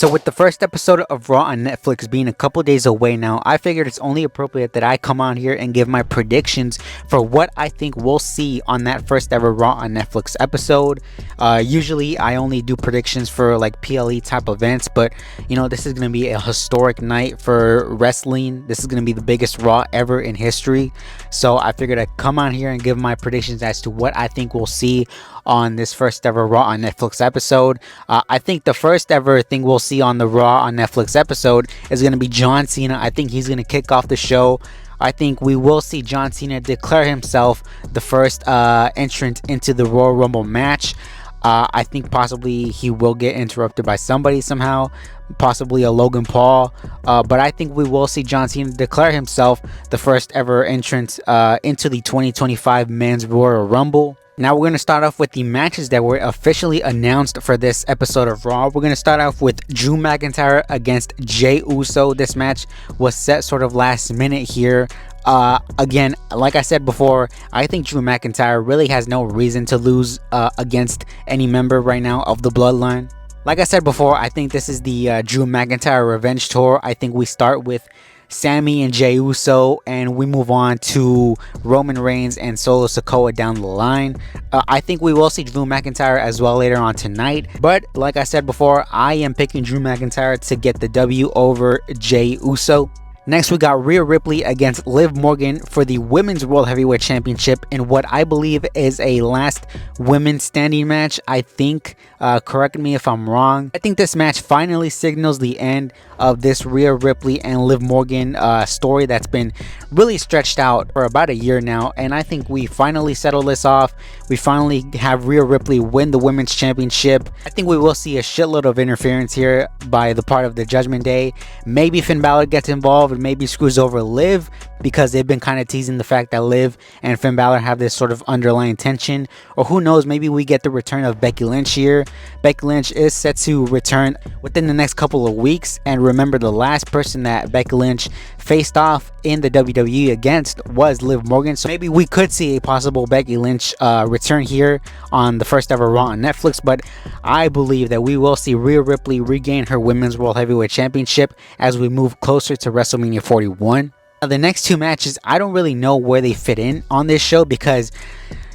So with the first episode of Raw on Netflix being a couple days away now, I figured it's only appropriate that I come on here and give my predictions for what I think we'll see on that first ever Raw on Netflix episode. Usually I only do predictions for like PLE type events, but you know, this is going to be a historic night for wrestling. This is going to be the biggest Raw ever in history. So I figured I'd come on here and give my predictions as to what I think we'll see on this first ever Raw on Netflix episode. I think the first ever thing we'll see on the Raw on Netflix episode is going to be John Cena. I think he's going to kick off the show. I think we will see John Cena declare himself the first entrant into the Royal Rumble match. I think possibly he will get interrupted by somebody somehow, possibly a Logan Paul, but I think we will see John Cena declare himself the first ever entrant into the 2025 Men's Royal Rumble. Now we're going to start off with the matches that were officially announced for this episode of Raw. We're going to start off with Drew McIntyre against Jey Uso. This match was set sort of last minute here. Again, like I said before, I think Drew McIntyre really has no reason to lose against any member right now of the Bloodline. Like I said before, I think this is the Drew McIntyre Revenge Tour. I think we start with Sammy and Jey Uso, and we move on to Roman Reigns and Solo Sikoa down the line. I think we will see Drew McIntyre as well later on tonight, but like I said before, I am picking Drew McIntyre to get the W over Jey Uso. Next, we got Rhea Ripley against Liv Morgan for the Women's World Heavyweight Championship in what I believe is a last women's standing match. I think, correct me if I'm wrong, I think this match finally signals the end of this Rhea Ripley and Liv Morgan story that's been really stretched out for about a year now, and I think we finally settle this off. We finally have Rhea Ripley win the Women's Championship. I think we will see a shitload of interference here by the part of the Judgment Day. Maybe Finn Balor gets involved and maybe screws over Liv, because they've been kind of teasing the fact that Liv and Finn Balor have this sort of underlying tension. Or who knows, maybe we get the return of Becky Lynch here. Becky Lynch is set to return within the next couple of weeks, and remember, the last person that Becky Lynch faced off in the WWE against was Liv Morgan. So maybe we could see a possible Becky Lynch return here on the first ever Raw on Netflix, but I believe that we will see Rhea Ripley regain her Women's World Heavyweight Championship as we move closer to WrestleMania 41. Now, the next two matches, I don't really know where they fit in on this show, because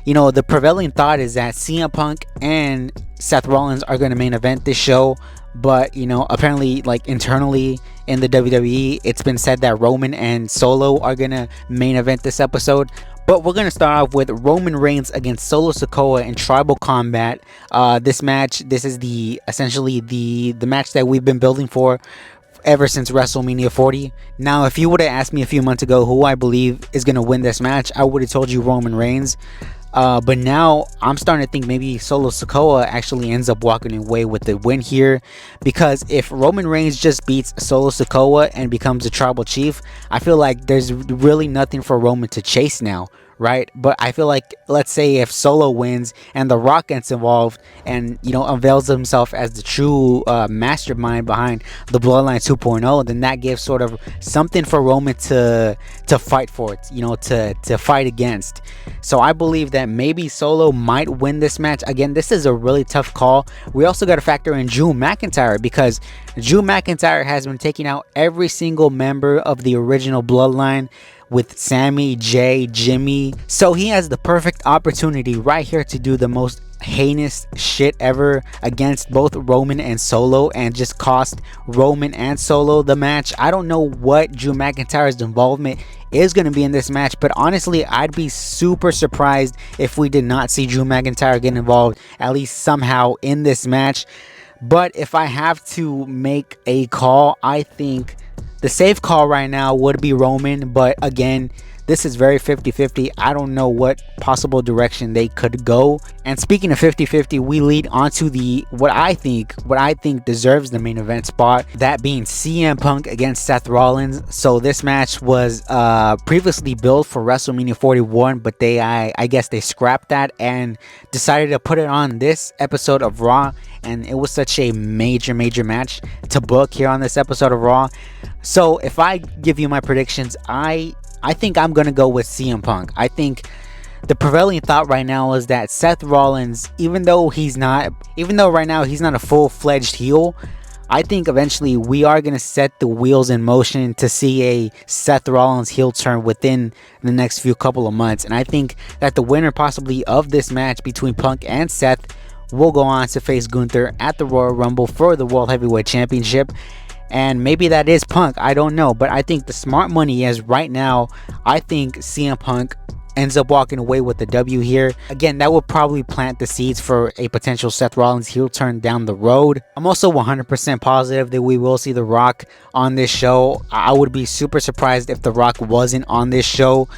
you know, the prevailing thought is that CM Punk and Seth Rollins are going to main event this show, but you know, apparently like internally in the WWE, it's been said that Roman and Solo are going to main event this episode. But we're going to start off with Roman Reigns against Solo Sikoa in Tribal Combat. This match, this is essentially the match that we've been building for ever since WrestleMania 40. Now, if you would have asked me a few months ago who I believe is going to win this match, I would have told you Roman Reigns. But now I'm starting to think maybe Solo Sikoa actually ends up walking away with the win here, because if Roman Reigns just beats Solo Sikoa and becomes a tribal chief, I feel like there's really nothing for Roman to chase now, right? But I feel like, let's say if Solo wins and The Rock gets involved and, you know, unveils himself as the true mastermind behind the Bloodline 2.0, then that gives sort of something for Roman to fight for it, you know, to fight against. So I believe that maybe Solo might win this match. Again, this is a really tough call. We also got to factor in Drew McIntyre, because Drew McIntyre has been taking out every single member of the original Bloodline with Sammy, Jey, Jimmy. So he has the perfect opportunity right here to do the most heinous shit ever against both Roman and Solo and just cost Roman and Solo the match. I don't know what Drew McIntyre's involvement is going to be in this match, but honestly, I'd be super surprised if we did not see Drew McIntyre get involved at least somehow in this match. But if I have to make a call, I think the safe call right now would be Roman, but again, this is very 50-50. I don't know what possible direction they could go. And speaking of 50-50, we lead onto what I think deserves the main event spot, that being CM Punk against Seth Rollins. So this match was previously billed for WrestleMania 41, but I guess they scrapped that and decided to put it on this episode of Raw. And it was such a major match to book here on this episode of Raw. So if I give you my predictions, I think I'm going to go with CM Punk. I think the prevailing thought right now is that Seth Rollins, even though right now he's not a full-fledged heel, I think eventually we are going to set the wheels in motion to see a Seth Rollins heel turn within the next few couple of months. And I think that the winner possibly of this match between Punk and Seth will go on to face Gunther at the Royal Rumble for the World Heavyweight Championship. And maybe that is Punk, I don't know. But I think the smart money is right now, I think CM Punk ends up walking away with the W here. Again, that will probably plant the seeds for a potential Seth Rollins heel turn down the road. I'm also 100% positive that we will see The Rock on this show. I would be super surprised if The Rock wasn't on this show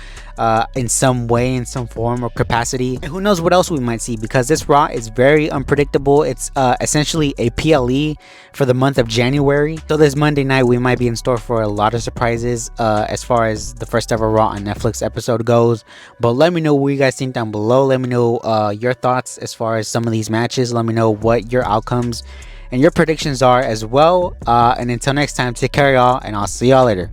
in some way, in some form or capacity. And who knows what else we might see, because this Raw is very unpredictable. It's essentially a PLE for the month of January. So this Monday night we might be in store for a lot of surprises as far as the first ever Raw on Netflix episode goes. But let me know what you guys think down below. Let me know your thoughts as far as some of these matches. Let me know what your outcomes and your predictions are as well. And until next time, take care y'all, and I'll see y'all later.